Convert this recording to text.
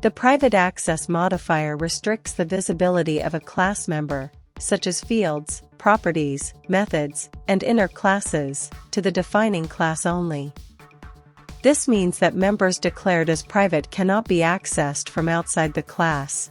The private access modifier restricts the visibility of a class member, such as fields, properties, methods, and inner classes, to the defining class only. This means that members declared as private cannot be accessed from outside the class.